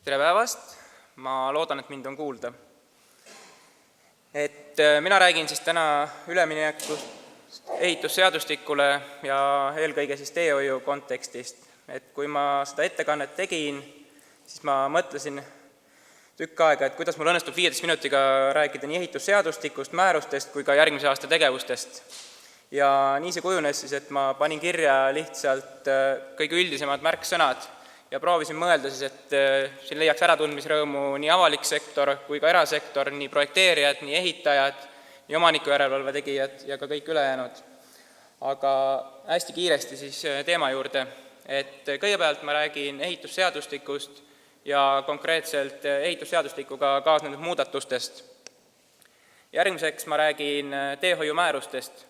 Tere päevast! Ma loodan, et mind on kuulda. Mina räägin siis täna üleminekust ehitusseadustikule ja eelkõige siis teehoiu kontekstist. Kui ma seda ettekannet tegin, siis ma mõtlesin tükk aega, et kuidas mul õnnestub 15 minutiga rääkida nii ehitusseadustikust, määrustest kui ka järgmise aasta tegevustest. Ja nii see kujunes siis, et ma panin kirja lihtsalt kõige üldisemad märksõnad ja proovisin mõelda siis, et siin leiaks äratundmisrõõmu nii avalik sektor kui ka erasektor, nii projekteerijad, nii ehitajad, nii omanikujärelevalve tegijad ja ka kõik ülejäänud. Aga hästi kiiresti siis teema juurde, et kõigepealt ma räägin ehitusseadustikust ja konkreetselt ehitusseadustikuga kaasnenud muudatustest. Järgmiseks ma räägin teehoiumäärustest,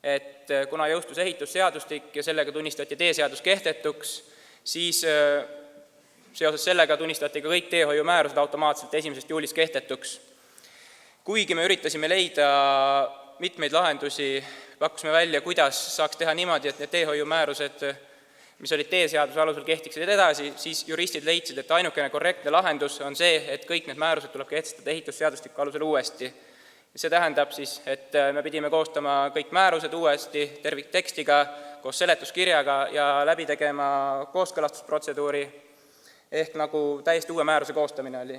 et kuna jõustus ehitusseadustik ja sellega tunnistati teeseadus kehtetuks, siis seoses sellega tunnistati ka kõik teehoiumäärused automaatselt 1. juulist kehtetuks. Kuigi me üritasime leida mitmeid lahendusi, pakkusime välja, kuidas saaks teha niimoodi, et need teehoiumäärused, mis olid teeseaduse alusel, kehtiksid edasi, siis juristid leidsid, et ainukene korrektne lahendus on see, et kõik need määrused tuleb kehtestada ehitusseadustiku alusel uuesti. See tähendab siis, et me pidime koostama kõik määrused uuesti terviktekstiga, koos seletuskirjaga ja läbi tegema kooskõlastusprotseduuri ehk nagu täiesti uue määruse koostamine oli.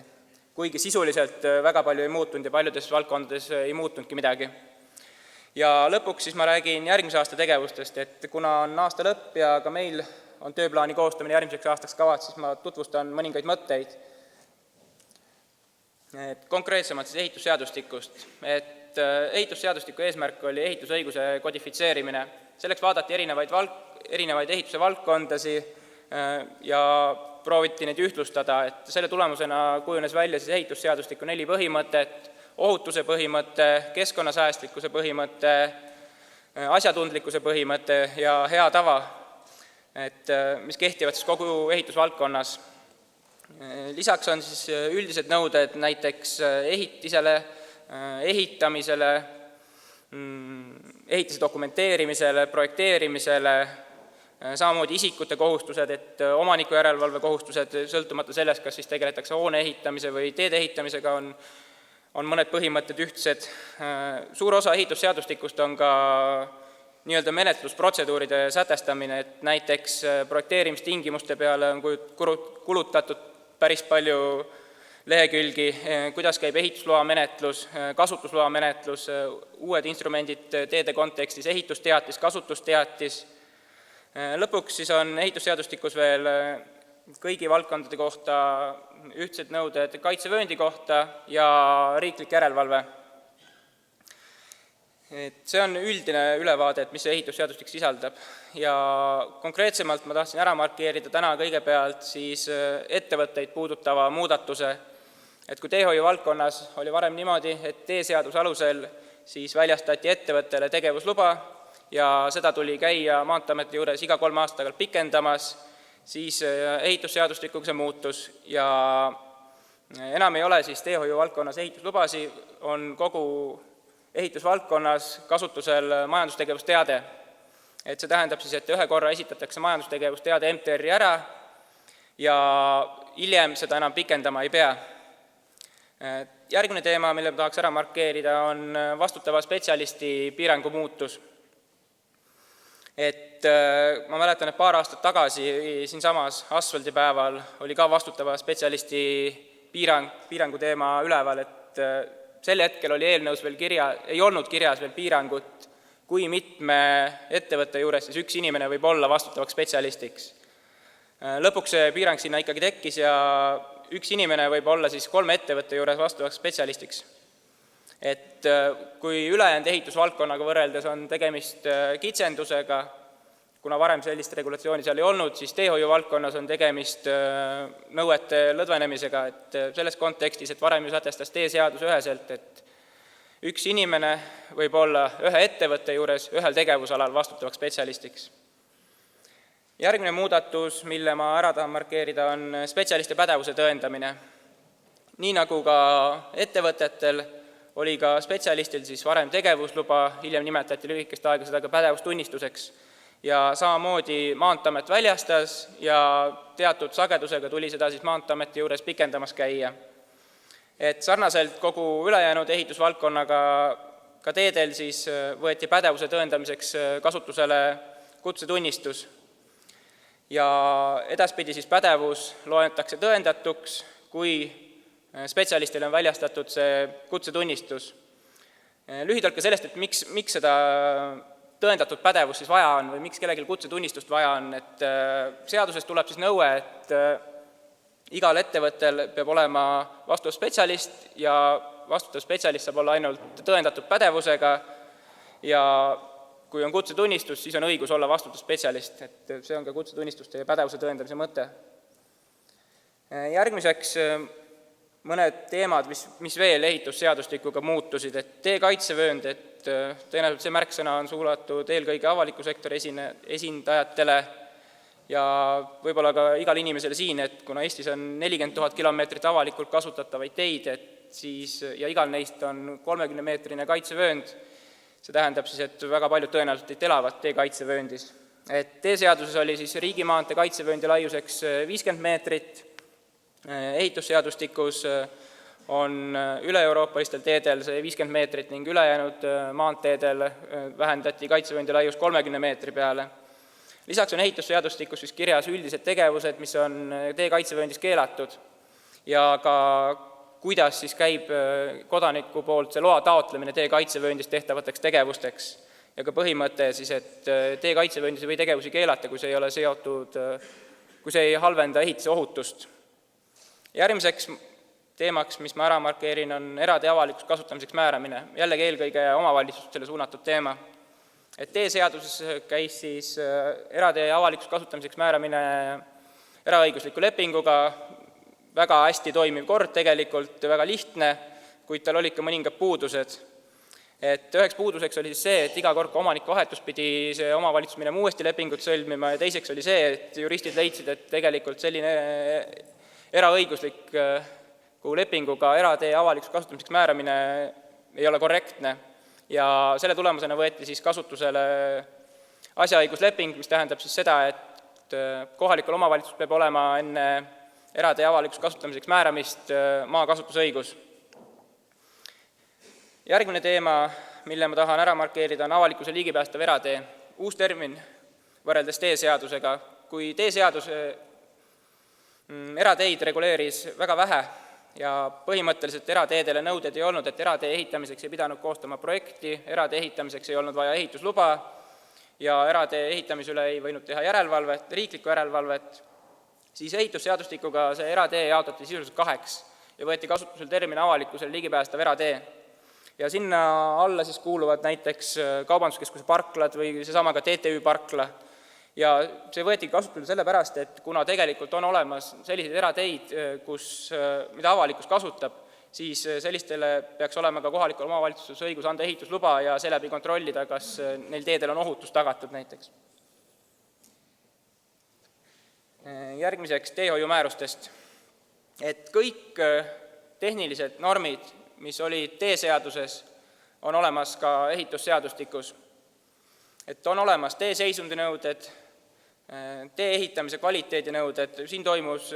Kuigi sisuliselt väga palju ei muutunud ja paljudes valdkondades ei muutunudki midagi. Ja lõpuks siis ma räägin järgmise aasta tegevustest, et kuna on aasta lõpp ja ka meil on tööplaani koostamine järgmiseks aastaks kavad, siis ma tutvustan mõningaid mõtteid. Konkreetsemalt siis ehitusseadustikust. Ehitusseadustiku eesmärk oli ehitusõiguse kodifitseerimine. Selleks vaadati erinevaid ehituse valdkondasi ja prooviti neid ühtlustada. Selle tulemusena kujunes välja siis ehitusseadustiku 4 põhimõtet, ohutuse põhimõte, keskkonnasäästlikkuse põhimõte, asjatundlikkuse põhimõte ja hea tava, mis kehtivad siis kogu ehitusvaldkonnas. Lisaks on siis üldised nõuded näiteks ehitisele, ehitamisele, ehitise dokumenteerimisele, projekteerimisele, samamoodi isikute kohustused, et omanikujärelevalve kohustused, sõltumata sellest, kas siis tegeletakse hoone ehitamise või teede ehitamisega, on mõned põhimõtted ühtsed. Suur osa ehitusseadustikust on ka nii-öelda menetlusprotseduuride sätestamine, et näiteks projekteerimistingimuste peale on kulutatud päris palju lehekülgi, kuidas käib ehitusloa menetlus, kasutusloa menetlus, uued instrumendid teede kontekstis, ehitusteatis, kasutusteatis. Lõpuks siis on ehitusseadustikus veel kõigi valdkondade kohta ühtsed nõuded kaitsevööndi kohta ja riiklik järelevalve. See on üldine ülevaade, mis see ehitusseadustik sisaldab. Ja konkreetsemalt ma tahtsin ära markeerida täna kõigepealt siis ettevõtteid puudutava muudatuse. Kui teehoiu valdkonnas oli varem niimoodi, et teeseaduse alusel siis väljastati ettevõttele tegevusluba ja seda tuli käia Maanteeameti juures iga 3 aasta tagant pikendamas, siis ehitusseadustikuga see muutus ja enam ei ole siis teehoiu valdkonnas ehituslubasi, on kogu ehitusvaldkonnas kasutusel majandustegevusteade. See tähendab siis, et ühe korra esitatakse majandustegevusteade MTR-i ära ja hiljem seda enam pikendama ei pea. Järgmine teema, mille tahaks ära markeerida, on vastutava spetsialisti piirangu muutus. Ma mäletan, et paar aastat tagasi siinsamas asfaldipäeval oli ka vastutava spetsialisti piirangu teema üleval, et sel hetkel oli eelnõus veel ei olnud kirjas veel piirangut, kui mitme ettevõtte juures siis üks inimene võib olla vastutavaks spetsialistiks. Lõpuks see piirang sinna ikkagi tekkis ja üks inimene võib olla siis 3 ettevõtte juures vastutavaks spetsialistiks. Kui ülejäänud ehitusvaldkonnaga võrreldes on tegemist kitsendusega, kuna varem sellist regulatsiooni seal ei olnud, siis teehoiu valdkonnas on tegemist nõuete lõdvenemisega, et selles kontekstis, et varem ju sätestas teeseadus üheselt, et üks inimene võib olla ühe ettevõtte juures ühel tegevusalal vastutavaks spetsialistiks. Järgmine muudatus, mille ma ära tahan markeerida, on spetsialisti pädevuse tõendamine. Nii nagu ka ettevõtetel oli ka spetsialistil siis varem tegevusluba, hiljem nimetati lühikest aega seda ka pädevustunnistuseks. ja samamoodi Maanteeamet väljastas ja teatud sagedusega tuli seda siis Maanteeameti juures pikendamas käia. Et sarnaselt kogu ülejäänud ehitusvaldkonnaga ka teedel siis võeti pädevuse tõendamiseks kasutusele kutsetunnistus. Ja edaspidi siis pädevus loetakse tõendatuks, kui spetsialistile on väljastatud see kutsetunnistus. Lühidalt ka sellest, et miks seda tõendatud pädevust siis vaja on või miks kellelgi kutsetunnistust vaja on, et seadusest tuleb siis nõue, et igal ettevõttel peab olema vastutav spetsialist ja vastutav spetsialist saab olla ainult tõendatud pädevusega ja kui on kutsetunnistus, siis on õigus olla vastutav spetsialist, et see on ka kutsetunnistuste ja pädevuse tõendamise mõte. Järgmiseks mõned teemad, mis veel ehitusseadustikuga muutusid, et teekaitsevöönd, et tõenäoliselt see märksõna on suunatud eelkõige avaliku sektori esindajatele ja võib-olla ka igal inimesele siin, et kuna Eestis on 40 000 kilomeetrit avalikult kasutatavaid teid, et siis, ja igal neist on 30-meetrine kaitsevöönd, see tähendab siis, et väga paljud tõenäoliselt elavad teekaitsevööndis. Et teeseaduses oli siis riigimaantee kaitsevööndi laiuseks 50 meetrit, ehitusseadustikus on üle-euroopalistel teedel see 50 meetrit ning ülejäänud maanteedel vähendati kaitsevööndi laius 30 meetri peale. Lisaks on ehitusseadustikus siis kirjas üldised tegevused, mis on teekaitsevööndis keelatud ja ka kuidas siis käib kodaniku poolt see loa taotlemine teekaitsevööndis tehtavateks tegevusteks ja ka põhimõte siis, et teekaitsevööndis ei või tegevusi keelata, kui see ei ole seotud, kui see ei halvenda ehitise ohutust. Järgmiseks teemaks, mis ma ära markeerin, on eratee avalikuks kasutamiseks määramine, jällegi eelkõige omavalitsustele suunatud teema. Et teeseaduses käis siis eratee avalikuks kasutamiseks määramine eraõigusliku lepinguga, väga hästi toimiv kord tegelikult, väga lihtne, kuid tal olid ka mõningad puudused. Et üheks puuduseks oli siis see, et iga kord, kui omanik vahetus, pidi see omavalitsus minema uuesti lepingut sõlmima ja teiseks oli see, et juristid leidsid, et tegelikult selline eraõigusliku lepinguga eratee avalikuks kasutamiseks määramine ei ole korrektne. Ja selle tulemusena võeti siis kasutusele asjaõigusleping, mis tähendab siis seda, et kohalikul omavalitsus peab olema enne eratee avalikuks kasutamiseks määramist maakasutusõigus. Järgmine teema, mille ma tahan ära markeerida, on avalikkuse ligipäästav eratee. Uus termin võrreldes teeseadusega. Kui teeseadus erateid reguleeris väga vähe, ja põhimõtteliselt erateedele nõuded ei olnud, et eratee ehitamiseks ei pidanud koostama projekti, eratee ehitamiseks ei olnud vaja ehitusluba ja eratee ehitamise üle ei võinud teha järelevalvet, riiklikku järelevalvet, siis ehitusseadustikuga see eratee jaotati sisuliselt 2 ja võeti kasutusel termin avalikkusele ligipäästav eratee. Ja sinna alla siis kuuluvad näiteks kaubanduskeskuse parklad või seesama ka TTÜ parkla. Ja see võeti kasutusele sellepärast, et kuna tegelikult on olemas selliseid erateid, mida avalikkus kasutab, siis sellistele peaks olema ka kohalikul omavalitsuses õigus anda ehitusluba ja seeläbi kontrollida, kas neil teedel on ohutus tagatud näiteks. Järgmiseks teehoiumäärustest. Et kõik tehnilised normid, mis olid teeseaduses, on olemas ka ehitusseadustikus. Et on olemas teeseisundinõuded, tee ehitamise kvaliteedinõuded, siin toimus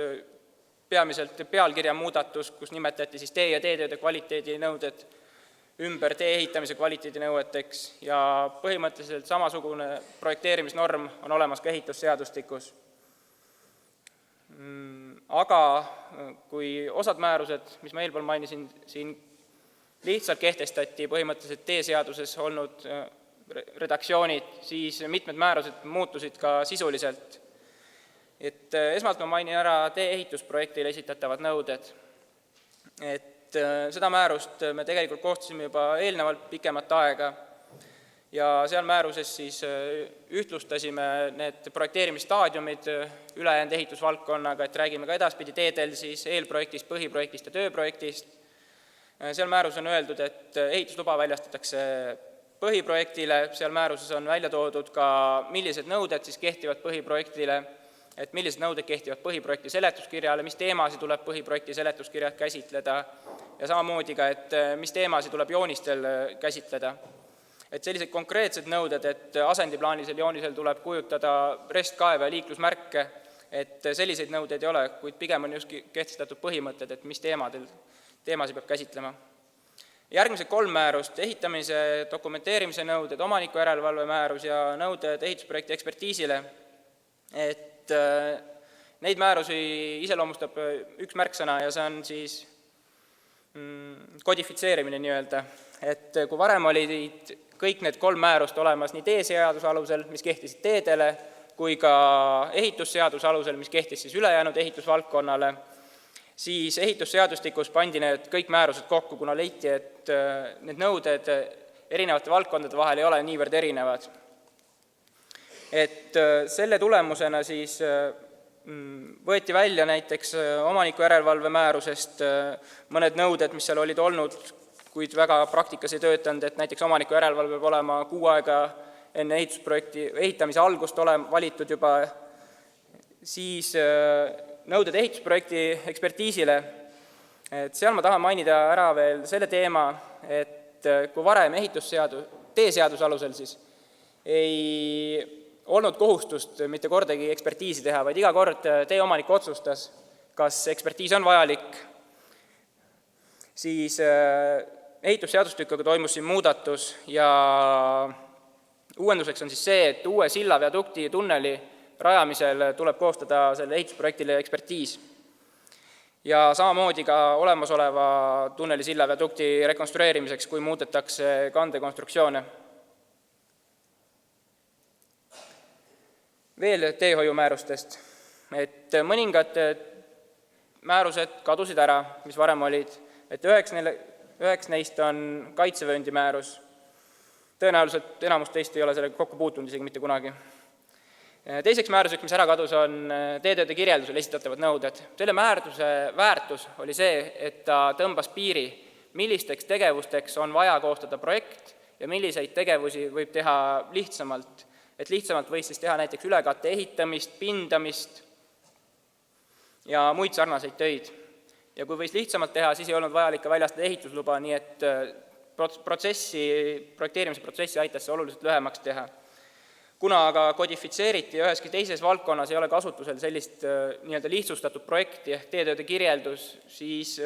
peamiselt pealkirja muudatus, kus nimetati siis tee- ja teetööde kvaliteedinõuded ümber tee ehitamise kvaliteedinõueteks ja põhimõtteliselt samasugune projekteerimisnorm on olemas ka ehitusseadustikus. Aga kui osad määrused, mis ma eelpool mainisin, siin lihtsalt kehtestati põhimõtteliselt teeseaduses olnud redaktsioonid, siis mitmed määrused muutusid ka sisuliselt. Et esmalt ma mainin ära tee-ehitusprojektile esitatavad nõuded. Et seda määrust me tegelikult koostasime juba eelnevalt pikemat aega ja seal määruses siis ühtlustasime need projekteerimisstaadiumid ülejäänud ehitusvaldkonnaga, et räägime ka edaspidi teedel siis eelprojektist, põhiprojektist ja tööprojektist. Seal määruses on öeldud, et ehitusluba väljastatakse põhiprojektile, seal määruses on välja toodud ka, millised nõuded siis kehtivad põhiprojektile, et millised nõuded kehtivad põhiprojekti seletuskirjale, mis teemasid tuleb põhiprojekti seletuskirjad käsitleda ja samamoodi ka, et mis teemasid tuleb joonistel käsitleda. Et sellised konkreetsed nõuded, et asendiplaanisel joonisel tuleb kujutada restkaeve ja liiklusmärke, et selliseid nõudeid ei ole, kuid pigem on just kehtestatud põhimõtted, et mis teemasid peab käsitlema. Järgmised 3 määrust, ehitamise, dokumenteerimise nõuded, omaniku järelevalve määrus ja nõuded ehitusprojekti ekspertiisile, et neid määrusi iseloomustab üks märksõna ja see on siis kodifitseerimine nii-öelda. Et kui varem olid kõik need 3 määrust olemas nii teeseaduse alusel, mis kehtisid teedele, kui ka ehitusseaduse alusel, mis kehtis siis ülejäänud ehitusvaldkonnale, siis ehitusseadustikus pandi need kõik määrused kokku, kuna leiti, et need nõuded erinevate valdkondade vahel ei ole niivõrd erinevad. Et selle tulemusena siis võeti välja näiteks omaniku järelevalve määrusest mõned nõuded, mis seal olid olnud, kuid väga praktikas ei töötanud, et näiteks omaniku järelevalve peab olema 6 aega enne ehitusprojekti ehitamise algust valitud juba, siis nõuded ehitusprojekti ekspertiisile. Et seal ma tahan mainida ära veel selle teema, et kui varem teeseaduse alusel siis ei olnud kohustust mitte kordagi ekspertiisi teha, vaid iga kord teeomanik otsustas, kas ekspertiis on vajalik, siis ehitusseadustikuga toimus siin muudatus ja uuenduseks on siis see, et uue silla, viadukti ja tunneli rajamisel tuleb koostada selle ehitusprojektile ekspertiis. Ja samamoodi ka olemasoleva tunneli, silla, viadukti rekonstrueerimiseks, kui muudetakse kandekonstruktsioone. Veel teehoiumäärustest, et mõningad määrused kadusid ära, mis varem olid, et üheks neist on kaitsevööndi määrus. Tõenäoliselt enamus teist ei ole sellega kokku puutunud isegi mitte kunagi. Teiseks määruseks, mis ära kadus, on teetööde kirjeldusel esitatavad nõuded. Selle määruse väärtus oli see, et ta tõmbas piiri, millisteks tegevusteks on vaja koostada projekt ja milliseid tegevusi võib teha lihtsamalt. Et lihtsamalt võis siis teha näiteks ülekatte ehitamist, pindamist ja muid sarnaseid töid. Ja kui võis lihtsamalt teha, siis ei olnud vajalik ka väljastada ehitusluba, nii et projekteerimise protsessi aitas see oluliselt lühemaks teha. Kuna aga kodifitseeriti ja üheski teises valdkonnas ei ole kasutusel sellist nii-öelda lihtsustatud projekti ehk teetööde kirjeldus, siis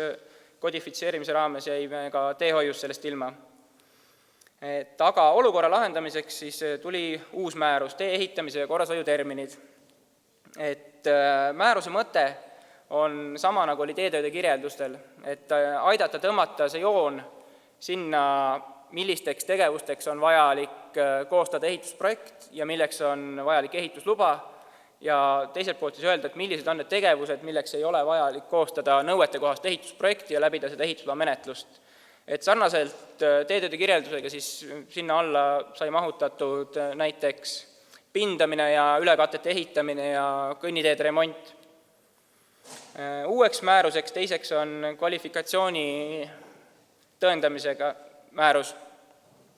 kodifitseerimise raames jäime ka teehoius sellest ilma. Aga olukorra lahendamiseks siis tuli uus määrus, tee ehitamise ja korrashoiuterminid. Et määruse mõte on sama, nagu oli teetööde kirjeldustel, et aidata tõmmata see joon sinna, millisteks tegevusteks on vajalik koostada ehitusprojekt ja milleks on vajalik ehitusluba ja teiselt poolt siis öelda, et millised on need tegevused, milleks ei ole vajalik koostada nõuetekohast ehitusprojekti ja läbida seda ehitusloa menetlust. Et sarnaselt teetööde kirjeldusega siis sinna alla sai mahutatud näiteks pindamine ja ülekatete ehitamine ja kõnniteede remont. Uueks määruseks teiseks on kvalifikatsiooni tõendamisega määrus.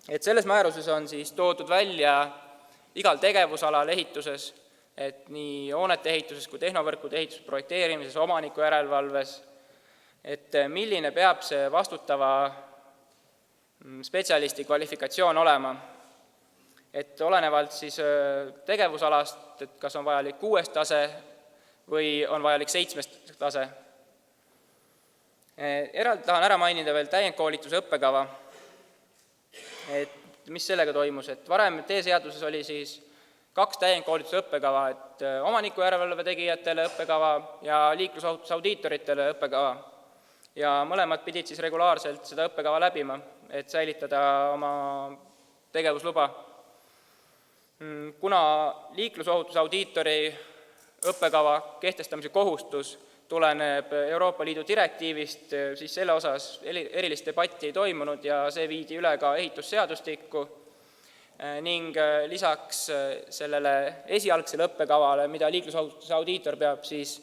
Et selles määruses on siis toodud välja igal tegevusalal ehituses, et nii hoonete ehituses kui tehnovõrkude ehituses, projekteerimises, omaniku järelevalves, et milline peab see vastutava spetsialisti kvalifikatsioon olema. Et olenevalt siis tegevusalast, et kas on vajalik 6. tase või on vajalik 7. tase. Eraldi tahan ära mainida veel täiendkoolituse õppekava, et mis sellega toimus, et varem teeseaduses oli siis 2 täiendkoolituse õppekava, et omaniku järelevalve tegijatele õppekava ja liiklusaudiitoritele õppekava. Ja mõlemad pidid siis regulaarselt seda õppekava läbima, et säilitada oma tegevusluba. Kuna liiklusohutusaudiitori õppekava kehtestamise kohustus tuleneb Euroopa Liidu direktiivist, siis selle osas erilist debatti ei toimunud ja see viidi üle ka ehitusseadustikku ning lisaks sellele esialgsele õppekavale, mida liiklusohutusaudiitor peab siis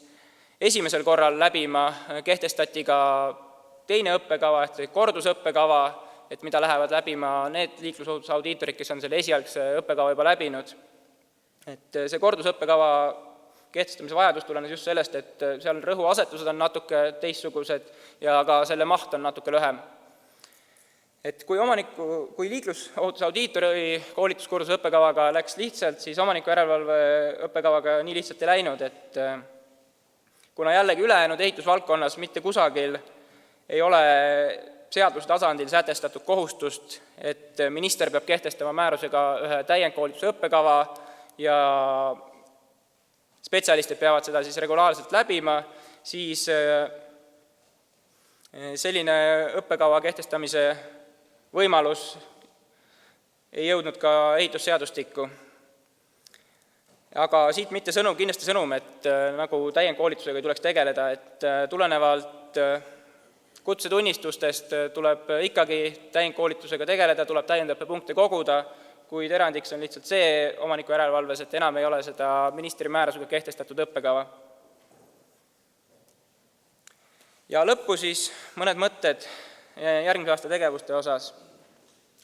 esimesel korral läbima, kehtestati ka teine õppekava, ehk kordusõppekava, et mida lähevad läbima need liiklusohutusaudiitorid, kes on selle esialgse õppekava juba läbinud. Et see kordusõppekava kehtestamise vajadus tulenes just sellest, et seal rõhuasetused on natuke teistsugused ja ka selle maht on natuke lühem. Et kui liiklusohutuse audiitori koolituskursuse õppekavaga läks lihtsalt, siis omaniku järelevalve õppekavaga nii lihtsalt ei läinud, et kuna jällegi ülejäänud ehitusvaldkonnas mitte kusagil ei ole seaduse tasandil sätestatud kohustust, et minister peab kehtestama määrusega ühe täiendkoolituse õppekava ja spetsialistid peavad seda siis regulaarselt läbima, siis selline õppekava kehtestamise võimalus ei jõudnud ka ehitusseadustikku. Aga siit mitte kindlasti sõnum, et nagu täiendkoolitusega ei tuleks tegeleda, et tulenevalt kutsetunnistustest tuleb ikkagi täiendkoolitusega tegeleda, tuleb täiendõppepunkte koguda, kuid erandiks on lihtsalt see omaniku järelevalves, et enam ei ole seda ministri määrusega kehtestatud õppekava. Ja lõppu siis mõned mõtted järgmise aasta tegevuste osas.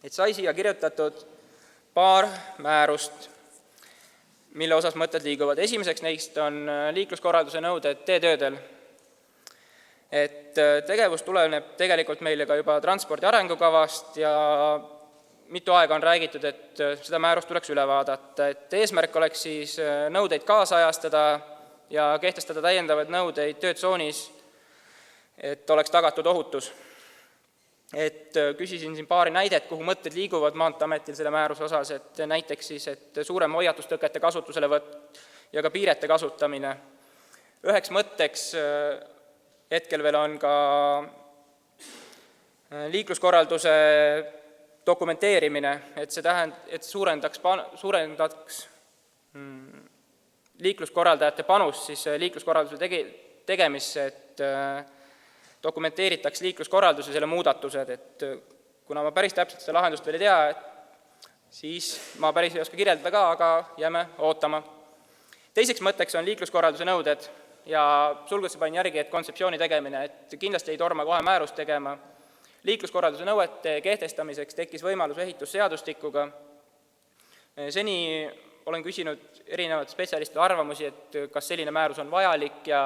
Et sai siia kirjutatud paar määrust, mille osas mõtted liiguvad. Esimeseks neist on liikluskorralduse nõuded teetöödel. Et tegevus tuleneb tegelikult meile ka juba transpordi arengukavast ja mitu aega on räägitud, et seda määrust tuleks üle vaadata. Et eesmärk oleks siis nõudeid kaasajastada ja kehtestada täiendavaid nõudeid töötsoonis, et oleks tagatud ohutus. Et küsisin siin paari näidet, kuhu mõtted liiguvad Maanteeametil selle määruse osas, et näiteks siis, et suurem hoiatustõkete kasutuselevõtt ja ka piirete kasutamine. Üheks mõtteks hetkel veel on ka liikluskorralduse dokumenteerimine, et see et suurendaks liikluskorraldajate panust siis liikluskorralduse tegemisse, et dokumenteeritaks liikluskorraldus ja selle muudatused, et kuna ma päris täpselt seda lahendust veel ei tea, siis ma päris ei oska kirjeldada ka, aga jääme ootama. Teiseks mõtteks on liikluskorralduse nõuded ja sulgusse panin järgi, et kontseptsiooni tegemine, et kindlasti ei torma kohe määrust tegema. Liikluskorralduse nõuete kehtestamiseks tekkis võimalus ehitusseadustikuga. Seni olen küsinud erinevad spetsialistide arvamusi, et kas selline määrus on vajalik ja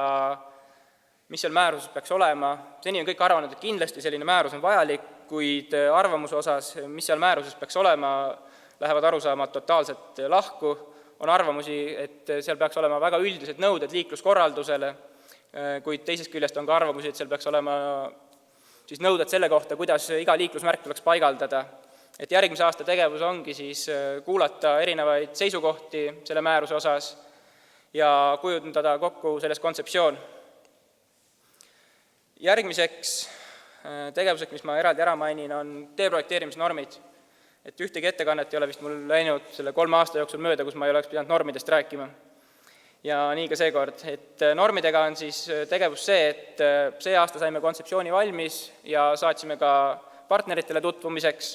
mis seal määruses peaks olema. Seni on kõik arvanud, et kindlasti selline määrus on vajalik, kuid arvamuse osas, mis seal määruses peaks olema, lähevad arusaamad totaalselt lahku. On arvamusi, et seal peaks olema väga üldised nõuded liikluskorraldusele, kuid teisest küljest on ka arvamusi, et seal peaks olema siis nõuded selle kohta, kuidas iga liiklusmärk tuleks paigaldada. Et järgmise aasta tegevus ongi siis kuulata erinevaid seisukohti selle määruse osas ja kujundada kokku selles kontseptsioon. Järgmiseks tegevuseks, mis ma eraldi ära mainin, on teeprojekteerimisnormid. Et ühtegi ettekannet ei ole vist mul läinud selle 3 aasta jooksul mööda, kus ma ei oleks pidanud normidest rääkima. Ja nii ka seekord. Et normidega on siis tegevus see, et see aasta saime kontseptsiooni valmis ja saatsime ka partneritele tutvumiseks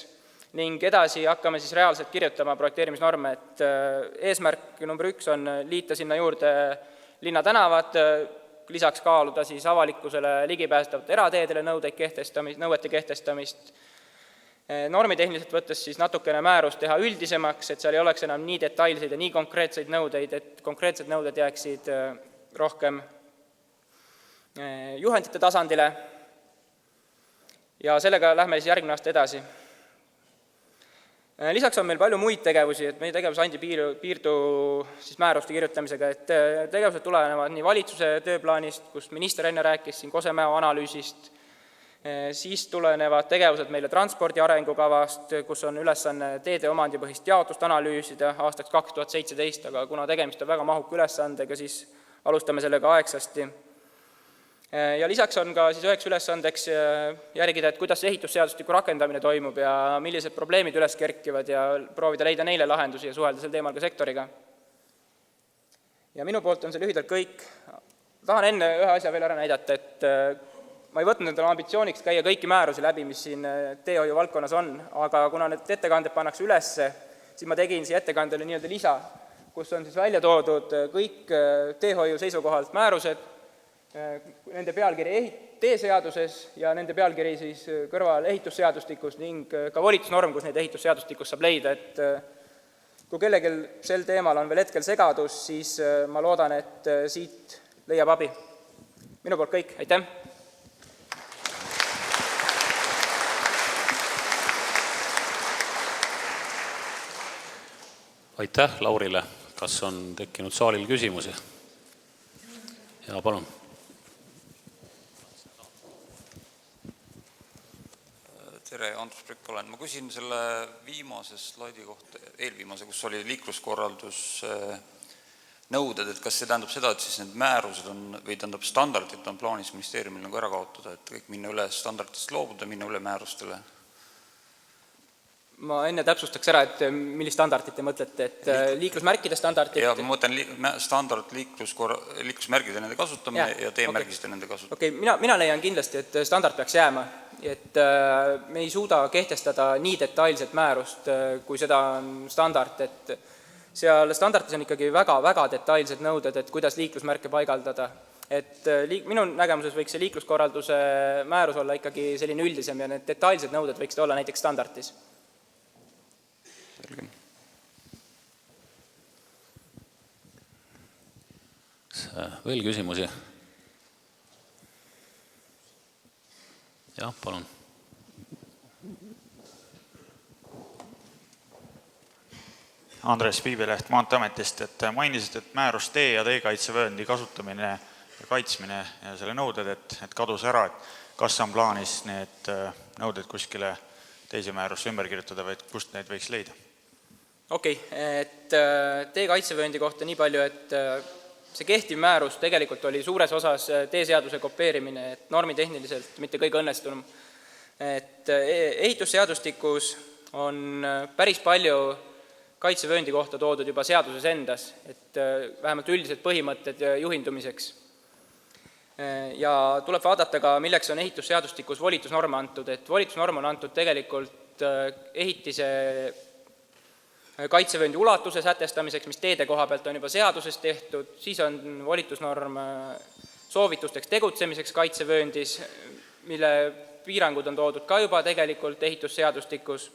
ning edasi hakkame siis reaalselt kirjutama projekteerimisnorme. Et eesmärk number 1 on liita sinna juurde linnatänavad, lisaks kaaluda siis avalikkusele ligipääsetavate erateedele nõuete kehtestamist. Normitehniliselt võttes siis natukene määrus teha üldisemaks, et seal ei oleks enam nii detailseid ja nii konkreetseid nõudeid, et konkreetsed nõuded jääksid rohkem juhendite tasandile. Ja sellega lähme siis järgmine aasta edasi. Lisaks on meil palju muid tegevusi, et meie tegevus andi piirdu siis määruste kirjutamisega, et tegevused tulenevad nii valitsuse tööplaanist, kus minister enne rääkis siin Kosemäe analüüsist, siis tulenevad tegevused meile transpordi arengukavast, kus on ülesanne teede omandipõhist jaotust analüüsida aastaks 2017, aga kuna tegemist on väga mahuka ülesandega, siis alustame sellega aegsasti. Ja lisaks on ka siis üheks ülesandeks järgida, et kuidas ehitusseadustiku rakendamine toimub ja millised probleemid üles kerkivad ja proovida leida neile lahendusi ja suhelda sel teemal ka sektoriga. Ja minu poolt on see lühidalt kõik. Tahan enne ühe asja veel ära näidata, et ma ei võtnud endale ambitsiooniks käia kõiki määrusi läbi, mis siin teehoiu valdkonnas on, aga kuna need ettekanded pannakse ülesse, siis ma tegin siia ettekandele nii-öelda lisa, kus on siis välja toodud kõik teehoiu seisukohalt määrused, nende pealkiri teeseaduses ja nende pealkiri siis kõrval ehitusseadustikus ning ka volitusnorm, kus neid ehitusseadustikus saab leida, et kui kellelgi sel teemal on veel hetkel segadus, siis ma loodan, et siit leiab abi. Minu poolt kõik, aitäh! Aitäh Laurile. Kas on tekkinud saalil küsimusi? Ja palun. Tere, Andrus Prikk olen. Ma küsin selle viimase slaidi kohta, eelviimase, kus oli liikluskorraldus nõuded, et kas see tähendab seda, et siis need määrused on, või tähendab standardid on plaanis ministeeriumil nagu ära kaotada, et kõik minna üle standarditest loobuda, minna üle määrustele? Ma enne täpsustaks ära, et millist standardit te mõtlete, et liiklusmärkide standardit? Ja ma mõtlen standard liiklusmärgide nende kasutamine ja teemärgisite nende kasutamine. Okei, mina leian kindlasti, et standard peaks jääma, et me ei suuda kehtestada nii detailset määrust, kui seda on standard, et seal standardis on ikkagi väga detailsed nõuded, et kuidas liiklusmärke paigaldada. Et minu nägemuses võiks see liikluskorralduse määrus olla ikkagi selline üldisem ja need detailsed nõuded võiksid olla näiteks standardis. Veel küsimusi? Jah, palun. Andres Piibeleht Maanteeametist, et mainisid, et määrus tee- ja teekaitsevööndi kasutamine ja kaitsmine ja selle nõuded, et kadus ära, et kas on plaanis need nõuded kuskile teise määrusse ümber kirjutada või kust neid võiks leida? Okei, et teekaitsevööndi kohta nii palju, et see kehtiv määrus tegelikult oli suures osas teeseaduse kopeerimine, et normitehniliselt mitte kõige õnnestunum. Et ehitusseadustikus on päris palju kaitsevööndi kohta toodud juba seaduses endas, et vähemalt üldised põhimõtted juhindumiseks. Ja tuleb vaadata ka, milleks on ehitusseadustikus volitusnorm antud, et volitusnorm on antud tegelikult ehitise kaitsevööndi ulatuse sätestamiseks, mis teede koha pealt on juba seaduses tehtud, siis on volitusnorm soovitusteks tegutsemiseks kaitsevööndis, mille piirangud on toodud ka juba tegelikult ehitusseadustikus.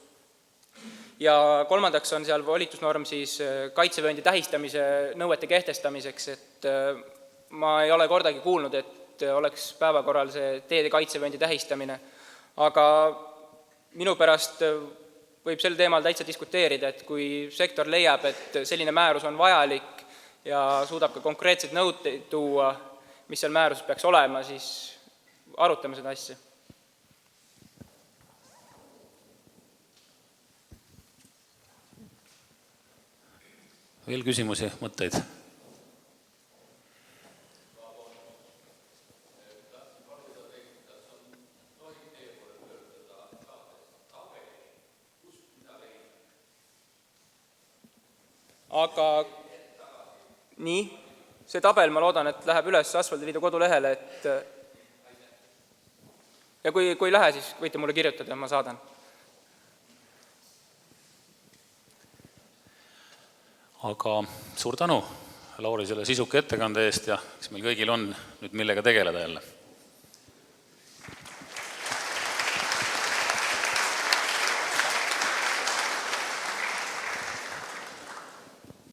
Ja kolmandaks on seal volitusnorm siis kaitsevööndi tähistamise nõuete kehtestamiseks, et ma ei ole kordagi kuulnud, et oleks päevakorral see teede kaitsevööndi tähistamine, aga minu pärast võib sel teemal täitsa diskuteerida, et kui sektor leiab, et selline määrus on vajalik ja suudab ka konkreetseid nõuteid tuua, mis seal määruses peaks olema, siis arutame seda asja. Veel küsimusi, mõtteid? Aga nii, see tabel, ma loodan, et läheb üles Asfaldiliidu kodulehele, et ja kui ei lähe, siis võite mulle kirjutada ja ma saadan. Aga suur tänu, Lauri, selle sisuka ettekande eest ja eks meil kõigil on nüüd millega tegeleda jälle.